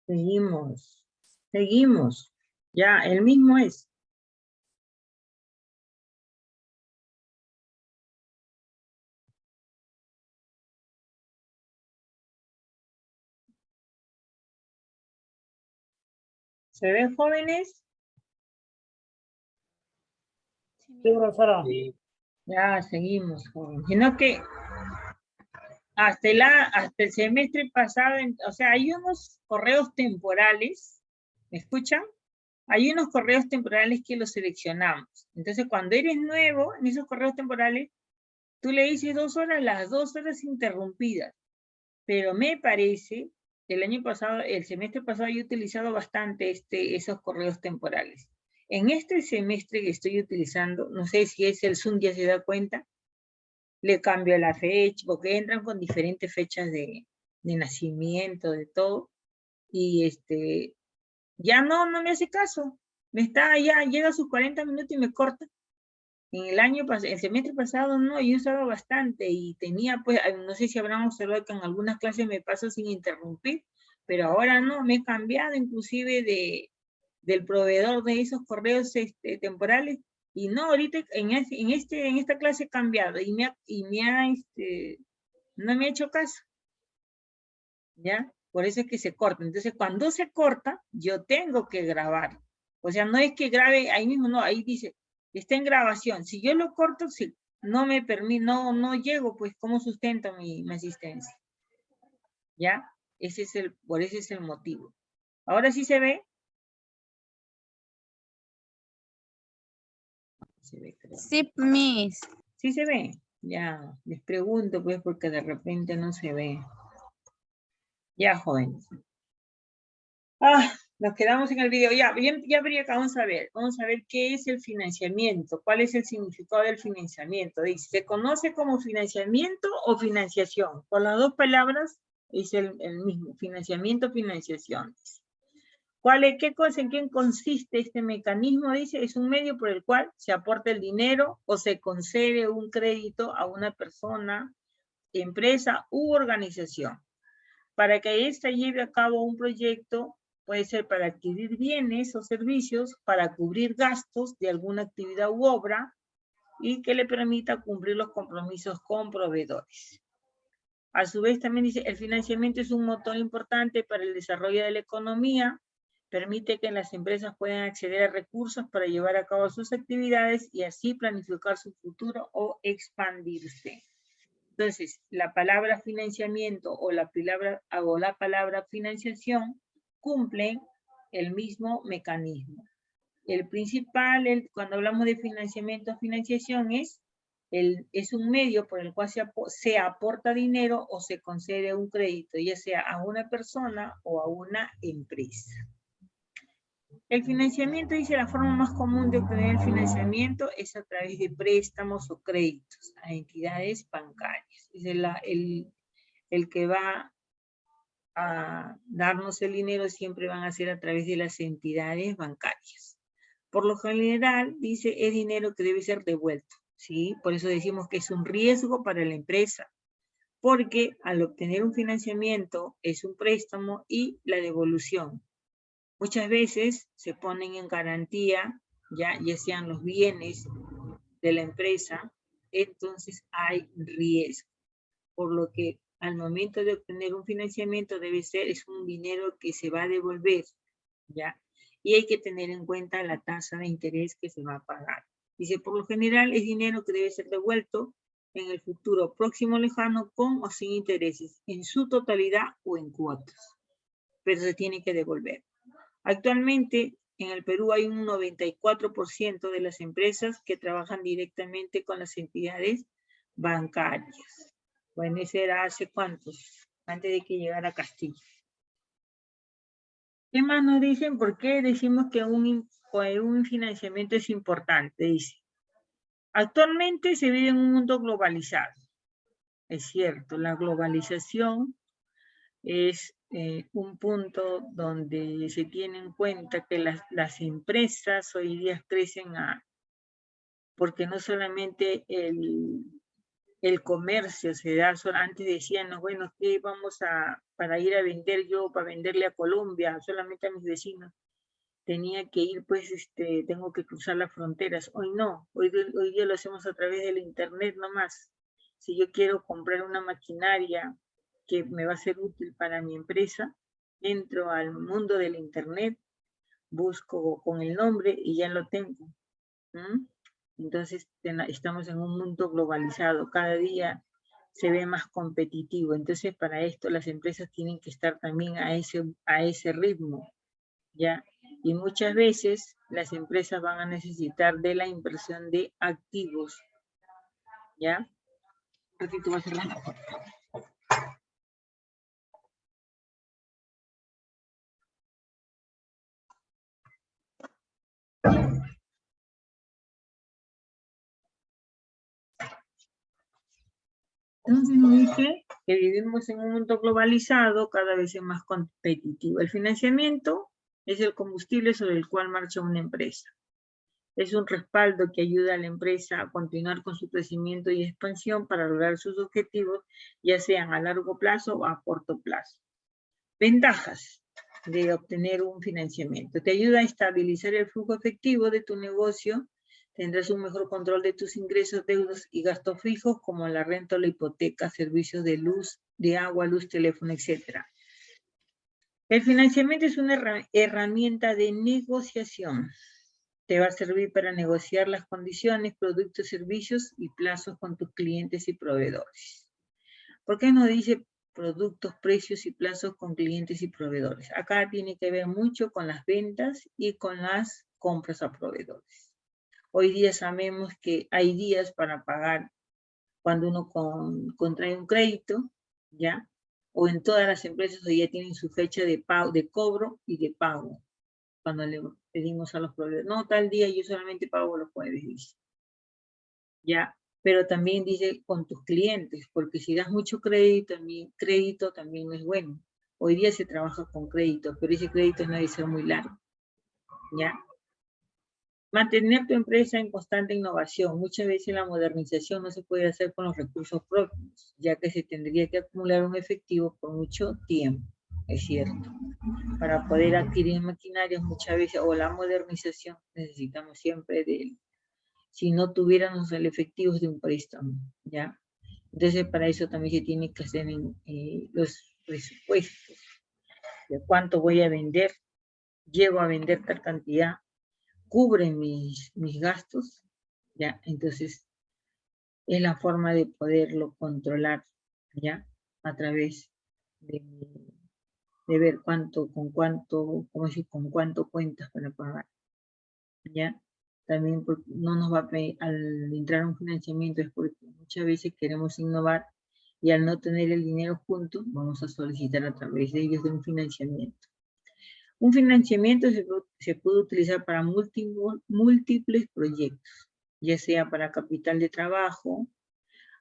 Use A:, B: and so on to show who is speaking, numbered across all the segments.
A: Seguimos. Ya, el mismo es. ¿Se ven, jóvenes?
B: Sí, profesora.
A: Sí. Ya, seguimos, jóvenes. Sino que hasta el semestre pasado, o sea, hay unos correos temporales, ¿me escuchan? Hay unos correos temporales que los seleccionamos. Entonces, cuando eres nuevo, en esos correos temporales, tú le dices 2 horas, las 2 horas interrumpidas. Pero me parece, el año pasado, el semestre pasado, yo he utilizado bastante esos correos temporales. En este semestre que estoy utilizando, no sé si es el Zoom, ya se da cuenta, le cambio la fecha, porque entran con diferentes fechas de nacimiento, de todo, y ya no me hace caso. Ya llega a sus 40 minutos y me corta. En el semestre pasado no, yo usaba bastante y tenía, pues, no sé si habrán observado que en algunas clases me paso sin interrumpir, pero ahora no, me he cambiado inclusive del proveedor de esos correos temporales, y no, ahorita en esta clase he cambiado y no me ha hecho caso, ¿ya? Por eso es que se corta. Entonces, cuando se corta, yo tengo que grabar. O sea, no es que grabe ahí mismo, no, ahí dice, está en grabación. Si yo lo corto, si no me permite, no llego, pues, ¿cómo sustento mi asistencia? ¿Ya? Por ese es el motivo. ¿Ahora sí se ve? Se ve, creo.
C: Sí, Miss.
A: ¿Sí se ve? Ya, les pregunto, pues, porque de repente no se ve. Ya, jóvenes. Nos quedamos en el video. Ya habría que vamos a ver qué es el financiamiento, cuál es el significado del financiamiento. Dice, ¿se conoce como financiamiento o financiación? Por las dos palabras es el mismo, financiamiento, financiación. ¿En qué consiste este mecanismo? Dice, es un medio por el cual se aporta el dinero o se concede un crédito a una persona, empresa u organización para que ésta lleve a cabo un proyecto. Puede ser para adquirir bienes o servicios, para cubrir gastos de alguna actividad u obra y que le permita cumplir los compromisos con proveedores. A su vez también dice, el financiamiento es un motor importante para el desarrollo de la economía, permite que las empresas puedan acceder a recursos para llevar a cabo sus actividades y así planificar su futuro o expandirse. Entonces, la palabra financiamiento o la palabra financiación cumplen el mismo mecanismo. El principal, cuando hablamos de financiamiento o financiación, es un medio por el cual se aporta dinero o se concede un crédito, ya sea a una persona o a una empresa. El financiamiento, dice, la forma más común de obtener el financiamiento es a través de préstamos o créditos a entidades bancarias. Es el que va a darnos el dinero siempre van a ser a través de las entidades bancarias. Por lo general, dice, es dinero que debe ser devuelto, ¿sí? Por eso decimos que es un riesgo para la empresa, porque al obtener un financiamiento es un préstamo y la devolución. Muchas veces se ponen en garantía, ya sean los bienes de la empresa, entonces hay riesgo. Por lo que al momento de obtener un financiamiento es un dinero que se va a devolver, ¿ya? Y hay que tener en cuenta la tasa de interés que se va a pagar. Dice, por lo general es dinero que debe ser devuelto en el futuro próximo lejano con o sin intereses, en su totalidad o en cuotas. Pero se tiene que devolver. Actualmente, en el Perú hay un 94% de las empresas que trabajan directamente con las entidades bancarias. Bueno, ese era hace cuántos, antes de que llegara Castillo. ¿Qué más nos dicen? ¿Por qué decimos que un financiamiento es importante? Dice, actualmente se vive en un mundo globalizado. Es cierto, la globalización es un punto donde se tiene en cuenta que las empresas hoy día crecen porque no solamente el comercio se da, antes decían, no, bueno, ¿qué vamos para ir a vender yo, para venderle a Colombia, solamente a mis vecinos? Tenía que ir, pues, tengo que cruzar las fronteras. Hoy no, hoy día lo hacemos a través del internet nomás. Si yo quiero comprar una maquinaria que me va a ser útil para mi empresa, entro al mundo del internet, busco con el nombre y ya lo tengo. Entonces, estamos en un mundo globalizado, cada día se ve más competitivo. Entonces, para esto las empresas tienen que estar también a ese ritmo, ¿ya? Y muchas veces las empresas van a necesitar de la inversión de activos, ¿ya? Aquí tú vas a cerrar. Entonces nos dice que vivimos en un mundo globalizado, cada vez es más competitivo. El financiamiento es el combustible sobre el cual marcha una empresa. Es un respaldo que ayuda a la empresa a continuar con su crecimiento y expansión para lograr sus objetivos, ya sean a largo plazo o a corto plazo. Ventajas de obtener un financiamiento. Te ayuda a estabilizar el flujo efectivo de tu negocio. Tendrás un mejor control de tus ingresos, deudas y gastos fijos como la renta o la hipoteca, servicios de luz, de agua, luz, teléfono, etc. El financiamiento es una herramienta de negociación. Te va a servir para negociar las condiciones, productos, servicios y plazos con tus clientes y proveedores. ¿Por qué no dice productos, precios y plazos con clientes y proveedores? Acá tiene que ver mucho con las ventas y con las compras a proveedores. Hoy día sabemos que hay días para pagar cuando uno contrae un crédito, ¿ya? O en todas las empresas hoy ya tienen su fecha de pago, de cobro y de pago. Cuando le pedimos a los proveedores, no, tal día yo solamente pago los jueves, dice. ¿Ya? Pero también dice con tus clientes, porque si das mucho crédito también no es bueno. Hoy día se trabaja con crédito, pero ese crédito no debe ser muy largo, ¿ya? Mantener tu empresa en constante innovación. Muchas veces la modernización no se puede hacer con los recursos propios, ya que se tendría que acumular un efectivo por mucho tiempo, es cierto. Para poder adquirir maquinarias muchas veces, o la modernización, necesitamos siempre de él. Si no tuviéramos el efectivo de un préstamo, ¿ya? Entonces, para eso también se tiene que hacer los presupuestos de cuánto voy a vender, llego a vender tal cantidad, cubren mis gastos, ¿ya? Entonces, es la forma de poderlo controlar, ¿ya? A través de ver con cuánto cuentas para pagar, ¿ya? También no nos va a pedir, al entrar a un financiamiento es porque muchas veces queremos innovar y al no tener el dinero junto, vamos a solicitar a través de ellos de un financiamiento. Un financiamiento se puede utilizar para múltiples proyectos, ya sea para capital de trabajo,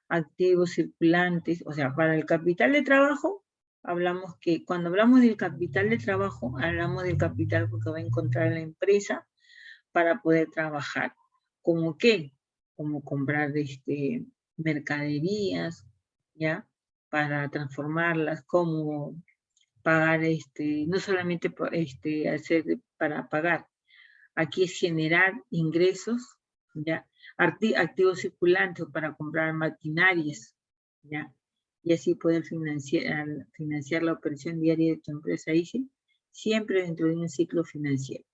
A: activos circulantes, o sea, para el capital de trabajo, cuando hablamos del capital de trabajo, hablamos del capital que va a encontrar la empresa para poder trabajar. ¿Cómo qué? Como comprar mercaderías, ¿ya? Para transformarlas, como pagar, no solamente hacer para pagar. Aquí es generar ingresos, ¿ya? Activos circulantes para comprar maquinarias, ¿ya? Y así poder financiar la operación diaria de tu empresa, dice, siempre dentro de un ciclo financiero.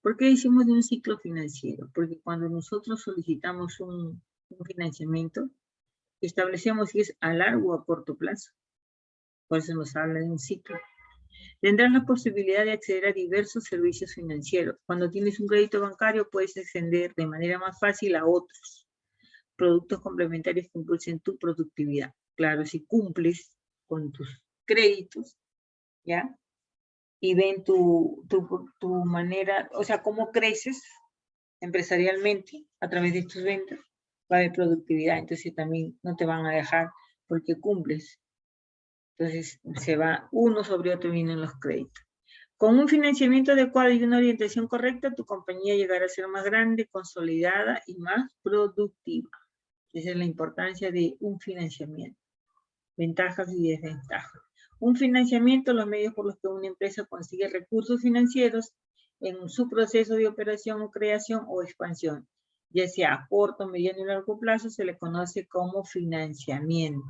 A: ¿Por qué decimos de un ciclo financiero? Porque cuando nosotros solicitamos un financiamiento, establecemos si es a largo o a corto plazo. Por eso nos habla de un ciclo. Tendrás la posibilidad de acceder a diversos servicios financieros. Cuando tienes un crédito bancario, puedes acceder de manera más fácil a otros productos complementarios que impulsen tu productividad. Claro, si cumples con tus créditos, ¿ya? Y ven tu manera, o sea, cómo creces empresarialmente a través de tus ventas, va a haber productividad. Entonces también no te van a dejar porque cumples. Entonces se va uno sobre otro, vienen los créditos. Con un financiamiento adecuado y una orientación correcta, tu compañía llegará a ser más grande, consolidada y más productiva. Esa es la importancia de un financiamiento. Ventajas y desventajas. Un financiamiento, los medios por los que una empresa consigue recursos financieros en su proceso de operación o creación o expansión, ya sea a corto, mediano y largo plazo, se le conoce como financiamiento.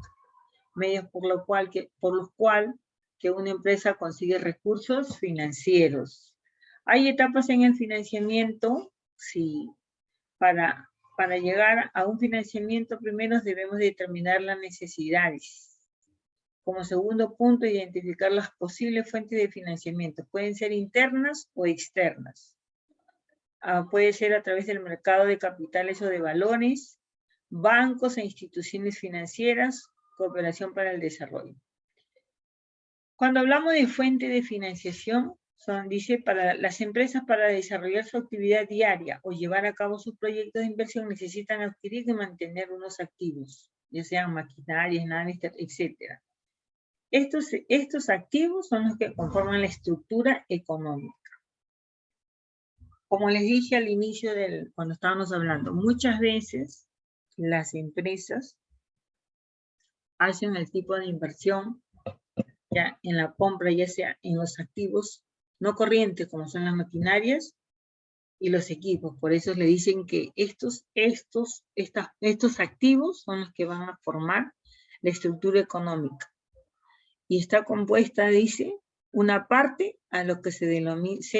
A: Medios por los cuales una empresa consigue recursos financieros. Hay etapas en el financiamiento, sí. Para llegar a un financiamiento, primero debemos determinar las necesidades. Como segundo punto, identificar las posibles fuentes de financiamiento. Pueden ser internas o externas. Puede ser a través del mercado de capitales o de valores, bancos e instituciones financieras, cooperación para el desarrollo. Cuando hablamos de fuente de financiación, dice, para las empresas para desarrollar su actividad diaria o llevar a cabo sus proyectos de inversión necesitan adquirir y mantener unos activos, ya sean maquinarias, naves, etc. Estos activos son los que conforman la estructura económica. Como les dije al inicio cuando estábamos hablando, muchas veces las empresas hacen el tipo de inversión ya en la compra, ya sea en los activos no corrientes, como son las maquinarias y los equipos. Por eso le dicen que estos activos son los que van a formar la estructura económica. Y está compuesta, dice, una parte a lo que se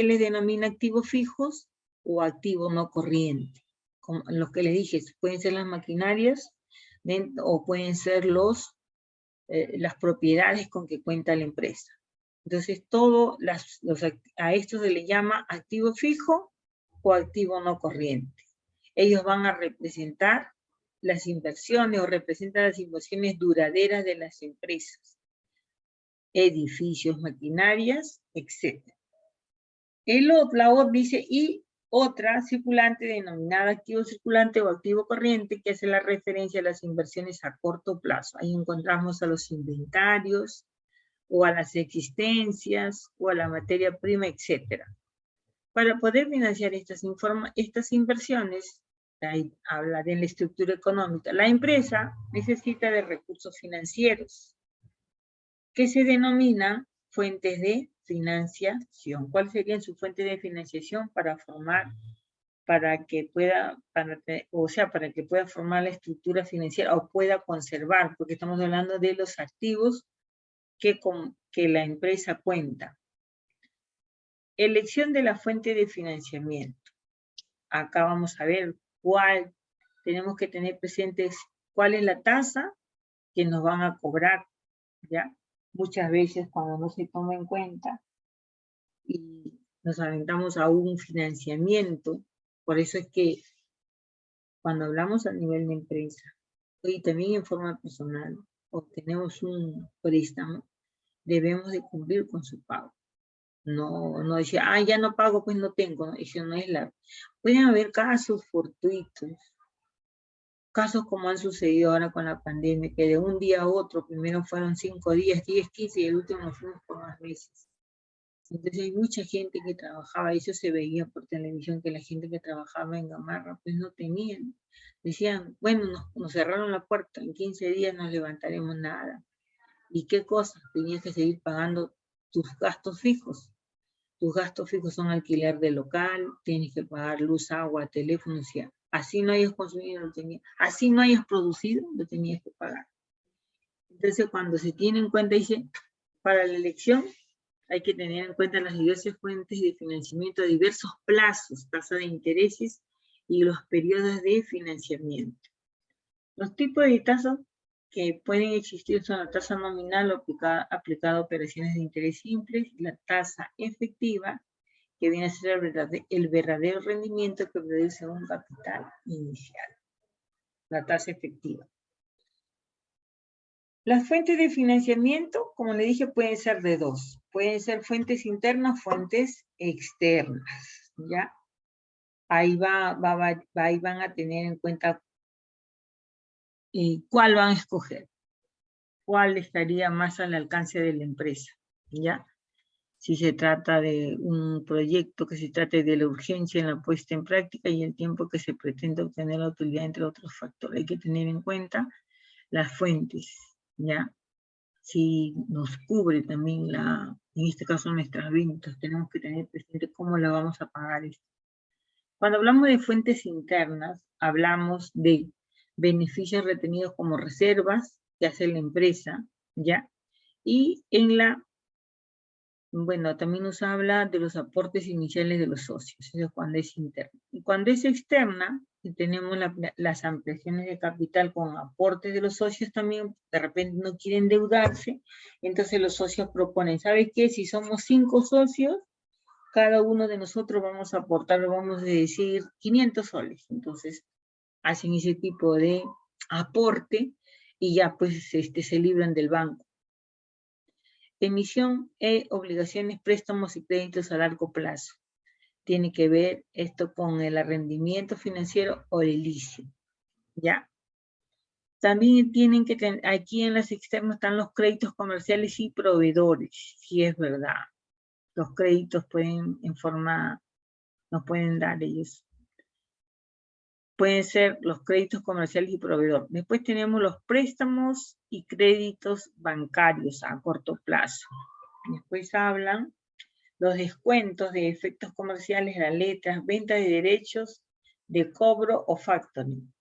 A: les denomina activos fijos o activo no corriente. Como los que les dije, pueden ser las maquinarias o pueden ser las propiedades con que cuenta la empresa. Entonces, a esto se le llama activo fijo o activo no corriente. Ellos van a representar las inversiones o representan las inversiones duraderas de las empresas. Edificios, maquinarias, etc. Dice, y otra circulante denominada activo circulante o activo corriente, que hace la referencia a las inversiones a corto plazo. Ahí encontramos a los inventarios, o a las existencias, o a la materia prima, etc. Para poder financiar estas inversiones, ahí habla de la estructura económica, la empresa necesita de recursos financieros, que se denominan fuentes de financiación. ¿Cuáles serían sus fuentes de financiación para que pueda formar la estructura financiera o pueda conservar? Porque estamos hablando de los activos que la empresa cuenta. Elección de la fuente de financiamiento. Acá vamos a ver tenemos que tener presentes cuál es la tasa que nos van a cobrar, ¿ya? Muchas veces cuando no se toma en cuenta y nos aventamos a un financiamiento, por eso es que cuando hablamos a nivel de empresa y también en forma personal, o tenemos un préstamo, debemos de cumplir con su pago. No decir, ya no pago, pues no tengo. ¿No? Eso no es Pueden haber casos fortuitos, casos como han sucedido ahora con la pandemia, que de un día a otro, primero fueron 5 días, 10, 15, y el último nos fuimos por más meses. Entonces hay mucha gente que trabajaba, eso se veía por televisión, que la gente que trabajaba en Gamarra, pues no tenían. Decían, bueno, nos cerraron la puerta, en 15 días no levantaremos nada. ¿Y qué cosa? Tenías que seguir pagando tus gastos fijos. Tus gastos fijos son alquiler de local, tienes que pagar luz, agua, teléfono, o sea, así no hayas consumido, así no hayas producido, lo tenías que pagar. Entonces, cuando se tiene en cuenta, dice, para la elección hay que tener en cuenta las diversas fuentes de financiamiento, diversos plazos, tasa de intereses y los periodos de financiamiento. Los tipos de tasas que pueden existir son la tasa nominal aplicada a operaciones de interés simples, y la tasa efectiva, que viene a ser el verdadero rendimiento que produce un capital inicial. La tasa efectiva. Las fuentes de financiamiento, como le dije, pueden ser de dos. Pueden ser fuentes internas, fuentes externas, ¿ya? Ahí van a tener en cuenta cuál van a escoger. ¿Cuál estaría más al alcance de la empresa? ¿Ya? si se trata de un proyecto que se trate de la urgencia en la puesta en práctica y el tiempo que se pretende obtener la utilidad, entre otros factores. Hay que tener en cuenta las fuentes, ¿ya? Si nos cubre también en este caso nuestras ventas, tenemos que tener presente cómo la vamos a pagar esto. Cuando hablamos de fuentes internas, hablamos de beneficios retenidos como reservas que hace la empresa, ¿ya? Y bueno, también nos habla de los aportes iniciales de los socios, eso es cuando es interna. Y cuando es externa, y tenemos las ampliaciones de capital con aportes de los socios también, de repente no quieren endeudarse, entonces los socios proponen, ¿sabe qué? Si somos 5 socios, cada uno de nosotros vamos a aportar, vamos a decir, 500 soles. Entonces, hacen ese tipo de aporte y ya pues se libran del banco. Emisión de obligaciones, préstamos y créditos a largo plazo. Tiene que ver esto con el arrendamiento financiero o el inicio, ¿ya? También tienen que tener, aquí en las externas están los créditos comerciales y proveedores, si es verdad. Los créditos pueden nos pueden dar ellos. Pueden ser los créditos comerciales y proveedor. Después tenemos los préstamos y créditos bancarios a corto plazo. Después hablan los descuentos de efectos comerciales, las letras, venta de derechos de cobro o factoring.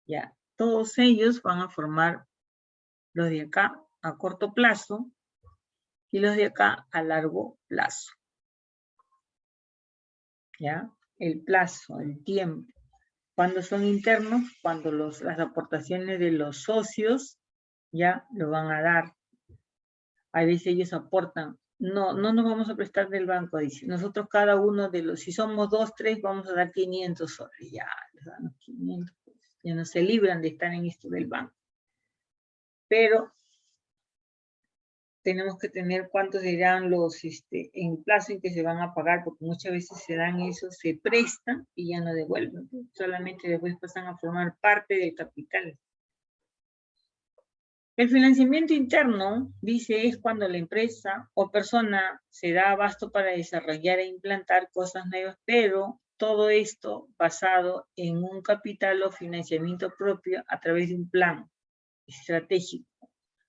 A: Ya, todos ellos van a formar los de acá a corto plazo y los de acá a largo plazo. Ya, el plazo, el tiempo. Cuando son internos, cuando las aportaciones de los socios ya lo van a dar. A veces ellos aportan, no nos vamos a prestar del banco, dice. Nosotros cada uno de los, si somos 2, 3, vamos a dar 500 soles. Ya, les dan los 500, pues, ya no se libran de estar en esto del banco. Pero tenemos que tener cuántos serán los, en plazo en que se van a pagar, porque muchas veces se dan eso, se prestan y ya no devuelven. Solamente después pasan a formar parte del capital. El financiamiento interno, dice, es cuando la empresa o persona se da abasto para desarrollar e implantar cosas nuevas, pero todo esto basado en un capital o financiamiento propio a través de un plan estratégico.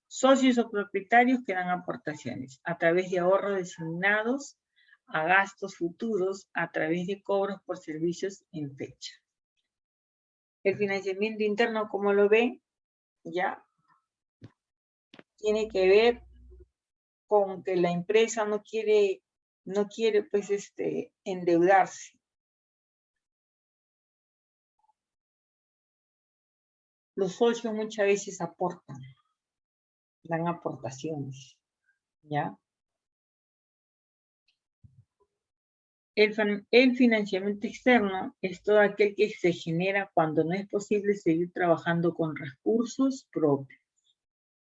A: Socios o propietarios que dan aportaciones a través de ahorros designados a gastos futuros a través de cobros por servicios en fecha. El financiamiento interno, como lo ven, ya tiene que ver con que la empresa no quiere pues endeudarse. Los socios muchas veces aportan, dan aportaciones, ¿ya? El financiamiento externo es todo aquel que se genera cuando no es posible seguir trabajando con recursos propios.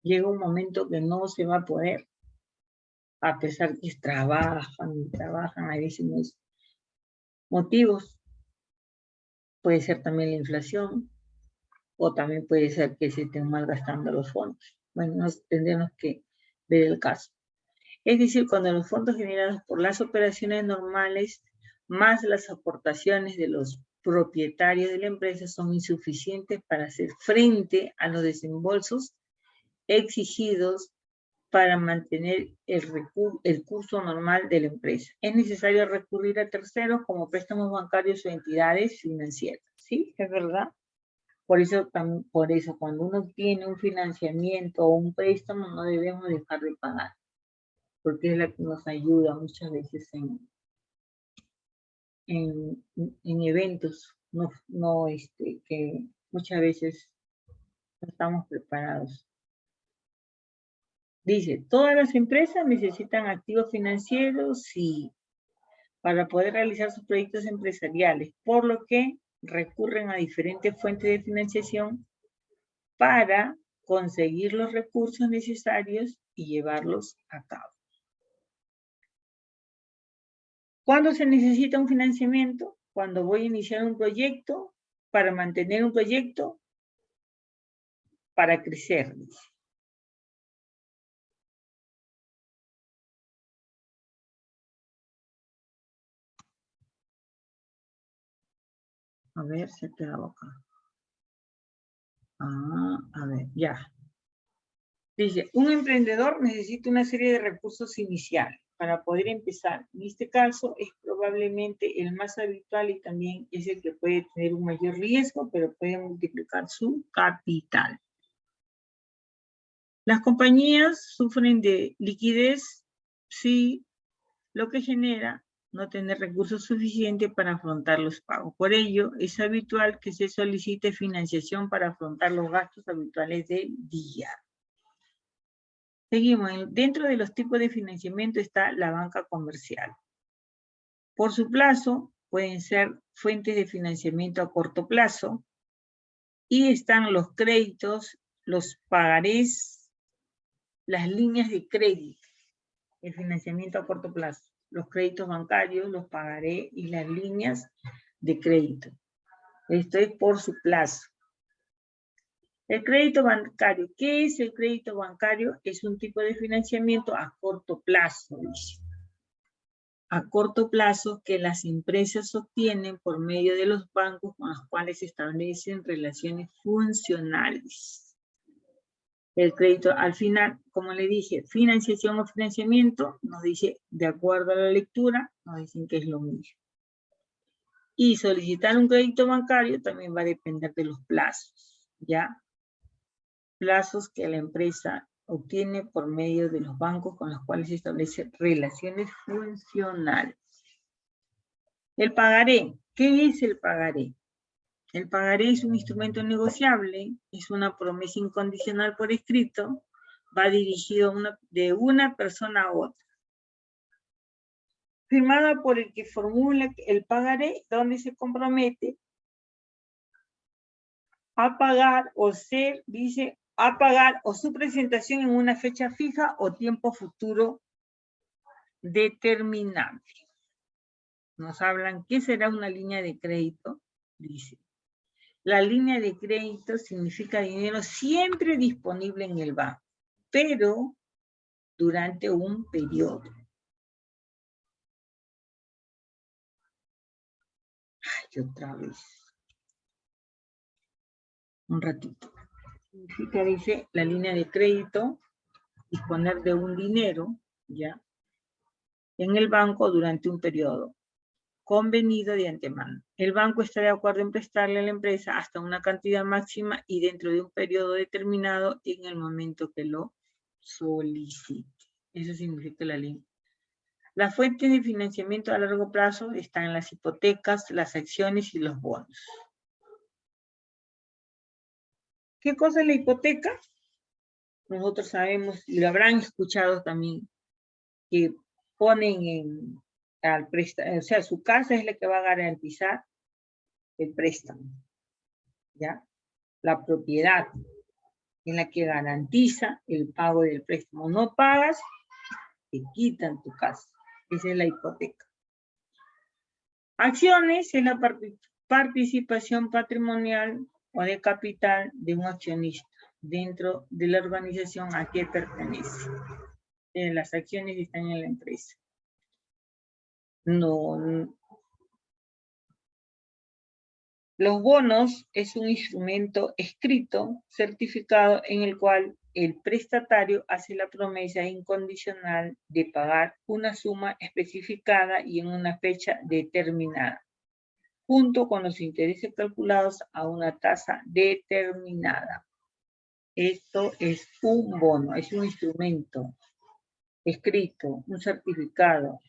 A: Llega un momento que no se va a poder, a pesar que trabajan, a veces no es motivos. Puede ser también la inflación, o también puede ser que se estén malgastando los fondos. Bueno, tendremos que ver el caso. Es decir, cuando los fondos generados por las operaciones normales más las aportaciones de los propietarios de la empresa son insuficientes para hacer frente a los desembolsos exigidos para mantener el curso normal de la empresa. Es necesario recurrir a terceros como préstamos bancarios o entidades financieras. ¿Sí? ¿Es verdad? Por eso, cuando uno tiene un financiamiento o un préstamo, no debemos dejar de pagar, porque es la que nos ayuda muchas veces en eventos, que muchas veces no estamos preparados. Dice, todas las empresas necesitan activos financieros para poder realizar sus proyectos empresariales, por lo que recurren a diferentes fuentes de financiación para conseguir los recursos necesarios y llevarlos a cabo. ¿Cuándo se necesita un financiamiento? Cuando voy a iniciar un proyecto, para mantener un proyecto, para crecer. A ver, se ha quedado acá. Ah, a ver, ya. Dice, un emprendedor necesita una serie de recursos iniciales para poder empezar. En este caso es probablemente el más habitual y también es el que puede tener un mayor riesgo, pero puede multiplicar su capital. Las compañías sufren de liquidez si lo que genera no tener recursos suficientes para afrontar los pagos. Por ello, es habitual que se solicite financiación para afrontar los gastos habituales del día. Seguimos. Dentro de los tipos de financiamiento está la banca comercial. Por su plazo, pueden ser fuentes de financiamiento a corto plazo y están los créditos, los pagarés, las líneas de crédito, el financiamiento a corto plazo, los créditos bancarios, los pagarés y las líneas de crédito. Esto es por su plazo. El crédito bancario. ¿Qué es el crédito bancario? Es un tipo de financiamiento a corto plazo, dice. A corto plazo que las empresas obtienen por medio de los bancos con los cuales se establecen relaciones funcionales. El crédito, al final, como le dije, financiación o financiamiento, nos dice, de acuerdo a la lectura, nos dicen que es lo mismo. Y solicitar un crédito bancario también va a depender de los plazos, ¿ya? Plazos que la empresa obtiene por medio de los bancos con los cuales se establecen relaciones funcionales. El pagaré. ¿Qué es el pagaré? El pagaré es un instrumento negociable, es una promesa incondicional por escrito, va dirigido de una persona a otra. Firmada por el que formula el pagaré, donde se compromete a pagar o a pagar o su presentación en una fecha fija o tiempo futuro determinable. Nos hablan, ¿qué será una línea de crédito? Dice, la línea de crédito significa dinero siempre disponible en el banco, pero durante un periodo. Ay, otra vez. Un ratito. Significa, dice, la línea de crédito, disponer de un dinero, ¿ya? En el banco durante un periodo convenido de antemano. El banco está de acuerdo en prestarle a la empresa hasta una cantidad máxima y dentro de un periodo determinado en el momento que lo solicite. Eso significa la línea. Las fuentes de financiamiento a largo plazo están en las hipotecas, las acciones y los bonos. ¿Qué cosa es la hipoteca? Nosotros sabemos, y lo habrán escuchado también, que ponen al préstamo, o sea, su casa es la que va a garantizar el préstamo, ¿ya? La propiedad en la que garantiza el pago del préstamo. No pagas, te quitan tu casa. Esa es la hipoteca. Acciones es la participación patrimonial o de capital de un accionista dentro de la organización a que pertenece. Las acciones están en la empresa. Los bonos es un instrumento escrito, certificado, en el cual el prestatario hace la promesa incondicional de pagar una suma especificada y en una fecha determinada, junto con los intereses calculados a una tasa determinada. Esto es un bono, es un instrumento escrito, un certificado,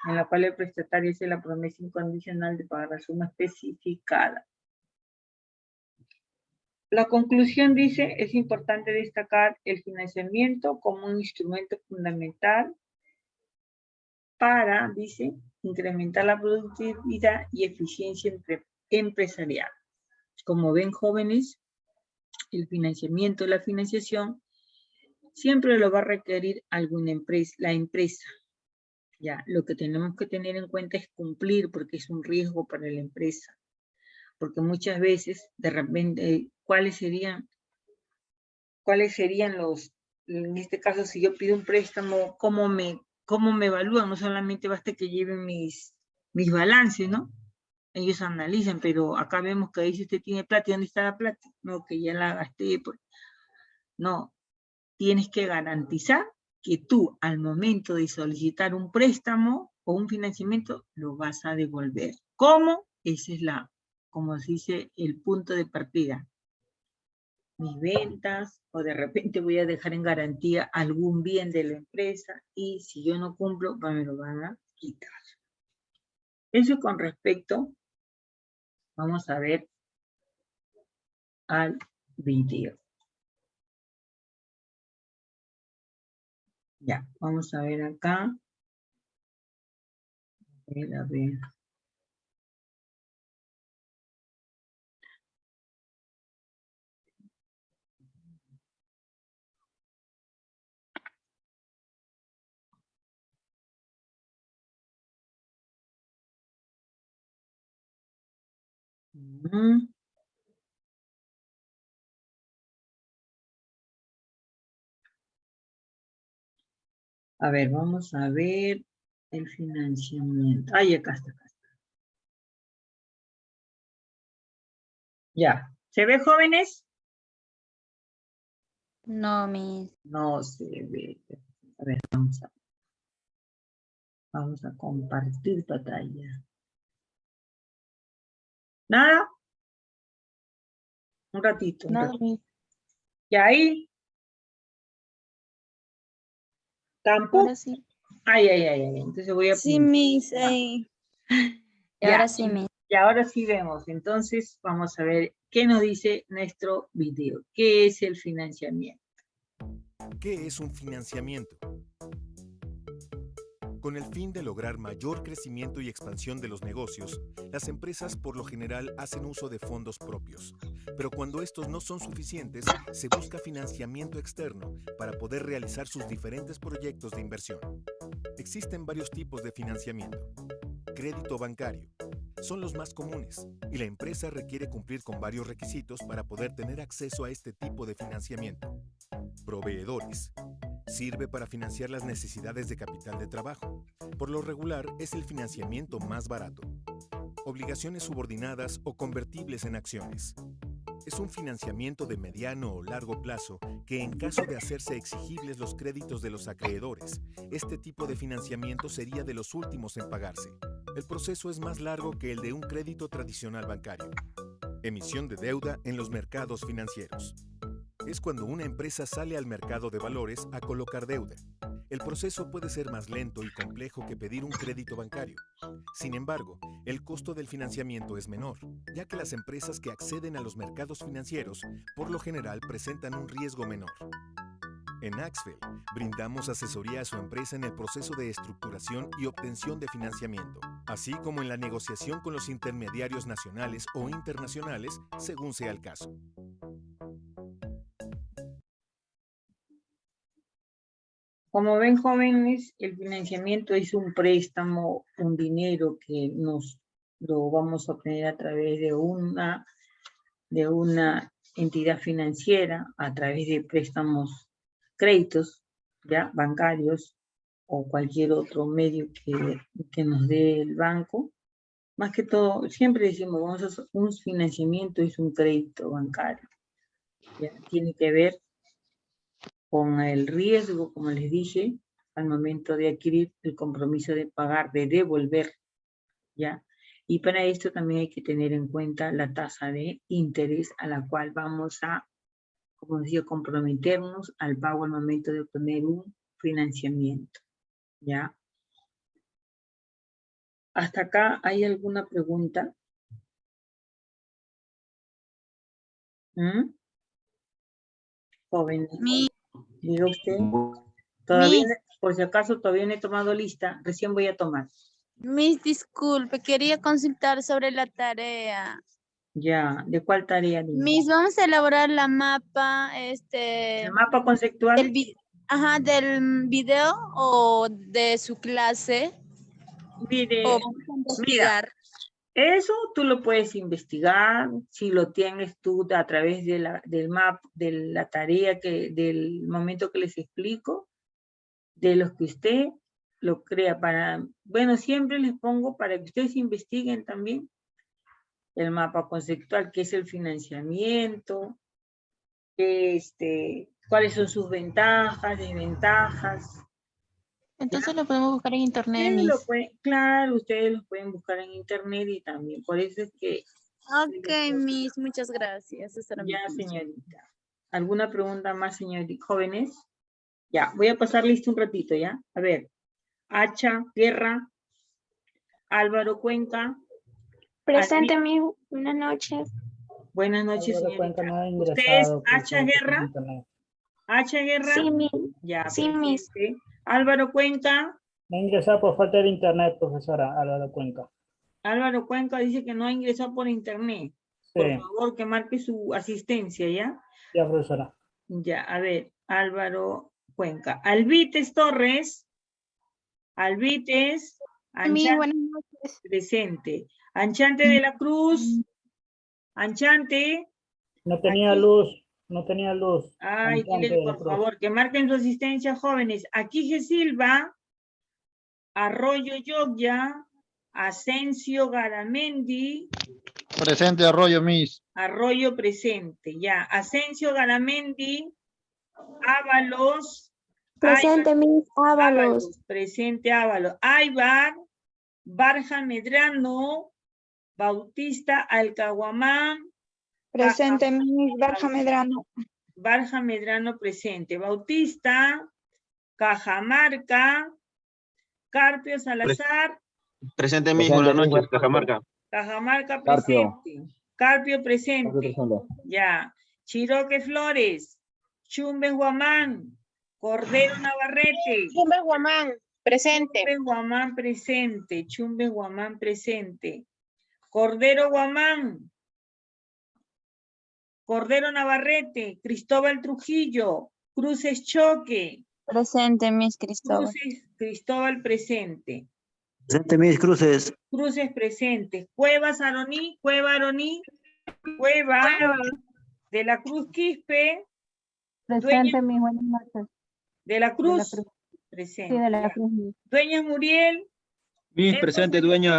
A: en la cual el prestatario hace la promesa incondicional de pagar la suma especificada. La conclusión dice, es importante destacar el financiamiento como un instrumento fundamental para, dice, incrementar la productividad y eficiencia empresarial. Como ven, jóvenes, el financiamiento, la financiación, siempre lo va a requerir alguna empresa, la empresa. Ya, lo que tenemos que tener en cuenta es cumplir, porque es un riesgo para la empresa. Porque muchas veces, de repente, ¿cuáles serían los, en este caso, si yo pido un préstamo, cómo me evalúan? No solamente basta que lleven mis balances, ¿no? ellos analizan, pero acá vemos que dice usted tiene plata, ¿y dónde está la plata? No, que ya la gasté, pues. No, tienes que garantizar que tú al momento de solicitar un préstamo o un financiamiento lo vas a devolver. ¿Cómo? Esa es como se dice, el punto de partida. Mis ventas, o de repente voy a dejar en garantía algún bien de la empresa, y si yo no cumplo, me lo van a quitar. Eso con respecto, vamos a ver al video. Ya, vamos a ver acá. A ver. A ver, vamos a ver el financiamiento. Ay, acá está, acá está. Ya. ¿Se ve, jóvenes?
C: No, Miss.
A: No se ve. A ver, vamos a compartir pantalla. ¿Nada? Un ratito.
C: No, Miss.
A: ¿Y ahí? ¿Tampoco?
C: Ahora sí.
A: Ay. Entonces voy a...
C: Sí, Miss. Y ahora sí, Miss.
A: Y ahora sí vemos. Entonces vamos a ver qué nos dice nuestro video. ¿Qué es el financiamiento?
D: ¿Qué es un financiamiento? Con el fin de lograr mayor crecimiento y expansión de los negocios, las empresas por lo general hacen uso de fondos propios. Pero cuando estos no son suficientes, se busca financiamiento externo para poder realizar sus diferentes proyectos de inversión. Existen varios tipos de financiamiento. Crédito bancario. Son los más comunes y la empresa requiere cumplir con varios requisitos para poder tener acceso a este tipo de financiamiento. Proveedores. Sirve para financiar las necesidades de capital de trabajo. Por lo regular, es el financiamiento más barato. Obligaciones subordinadas o convertibles en acciones. Es un financiamiento de mediano o largo plazo que, en caso de hacerse exigibles los créditos de los acreedores, este tipo de financiamiento sería de los últimos en pagarse. El proceso es más largo que el de un crédito tradicional bancario. Emisión de deuda en los mercados financieros. Es cuando una empresa sale al mercado de valores a colocar deuda. El proceso puede ser más lento y complejo que pedir un crédito bancario. Sin embargo, el costo del financiamiento es menor, ya que las empresas que acceden a los mercados financieros, por lo general, presentan un riesgo menor. En Axfel, brindamos asesoría a su empresa en el proceso de estructuración y obtención de financiamiento, así como en la negociación con los intermediarios nacionales o internacionales, según sea el caso.
A: Como ven, jóvenes, el financiamiento es un préstamo, un dinero que lo vamos a obtener a través de una entidad financiera, a través de préstamos, créditos, ya, bancarios, o cualquier otro medio que nos dé el banco. Más que todo, siempre decimos, un financiamiento es un crédito bancario. ¿Ya? Tiene que ver con el riesgo, como les dije, al momento de adquirir el compromiso de pagar, de devolver, ¿ya? Y para esto también hay que tener en cuenta la tasa de interés a la cual vamos a, como decía, comprometernos al pago al momento de obtener un financiamiento, ¿ya? ¿Hasta acá hay alguna pregunta? Joven, diga usted. Todavía, por si acaso, todavía no he tomado lista, recién voy a tomar.
C: Miss, disculpe, quería consultar sobre la tarea.
A: Ya, ¿de cuál tarea?
C: Miss, vamos a elaborar la mapa,
A: ¿El mapa conceptual?
C: del video o de su clase.
A: Mire,
C: O vamos a investigar.
A: Mira, eso tú lo puedes investigar, si lo tienes tú a través del mapa, de la tarea, del momento que les explico, de los que usted lo crea bueno, siempre les pongo para que ustedes investiguen también, el mapa conceptual, qué es el financiamiento, cuáles son sus ventajas, desventajas.
C: Entonces lo podemos buscar en internet,
A: Ustedes
C: Miss.
A: claro, ustedes los pueden buscar en internet y también, por eso es que...
C: Ok, Miss, muchas gracias. Esa era mi
A: Ya,
C: consulta.
A: señorita. ¿Alguna pregunta más, señorita? ¿Jóvenes? Ya, voy a pasar listo un ratito, ¿ya? A ver. Hacha, Guerra, Álvaro Cuenca.
E: Presente, amigo. Buenas noches.
A: Buenas noches,
B: Álvaro Cuenca
A: señorita.
B: no ha
A: ¿Usted es
B: ingresado,
A: Hacha
B: profesor, por
A: Guerra?
B: internet.
A: Hacha Guerra.
E: Sí, mi.
A: Ya,
E: Sí, Miss.
A: presente. Álvaro Cuenca.
B: No ha ingresado por falta de internet, profesora, Álvaro Cuenca.
A: Álvaro Cuenca dice que no ha ingresado por internet.
B: Sí,
A: Por favor, que marque su asistencia, ¿ya?
B: ya, profesora.
A: Ya, a ver, Álvaro Cuenca. Alvites Torres. Alvites.
E: Miss,
A: Anchante,
E: buenas noches.
A: presente. Anchante de la Cruz. Anchante.
B: No tenía
A: Aquí.
B: luz, no tenía luz.
A: Ay,
B: Anchante
A: dile
B: de la
A: por
B: Cruz.
A: favor que marquen su asistencia, jóvenes. Aquí Silva, Arroyo Yogya, Asensio Garamendi,
F: Presente Arroyo, Miss.
A: Arroyo presente, ya. Asensio Garamendi, Ábalos,
E: Presente, Miss. Ábalos.
A: Ábalos, presente Ábalos, Aybar, Barja Medrano, Bautista Alcahuamán,
E: Presente, Miss. Barja Medrano.
A: Barja Medrano presente, Bautista, Cajamarca, Carpio Salazar,
G: Presente, Miss. Buenas noches, Cajamarca.
A: Cajamarca
G: Carpio.
A: presente, Carpio presente, ya, Chiroque Flores, Chumbe Guamán, Cordero Navarrete,
H: Chumbe Guamán, presente.
A: Chumbe Guamán presente, Chumbe Guamán presente, Cordero Guamán, Cordero Navarrete, Cristóbal Trujillo, Cruces Choque,
C: Presente, Miss Cristóbal.
A: Cristóbal presente,
G: Presente, Miss Cruces.
A: Cruces presentes, Cuevas Aroní, Cueva Aroní, Cueva de la Cruz Quispe,
I: Presente, mi buenas noches.
A: de la Cruz,
I: Cruz.
A: presente,
I: Sí, de la
A: ya.
I: Cruz.
A: Dueñas Muriel,
G: Miss, presente, dueña.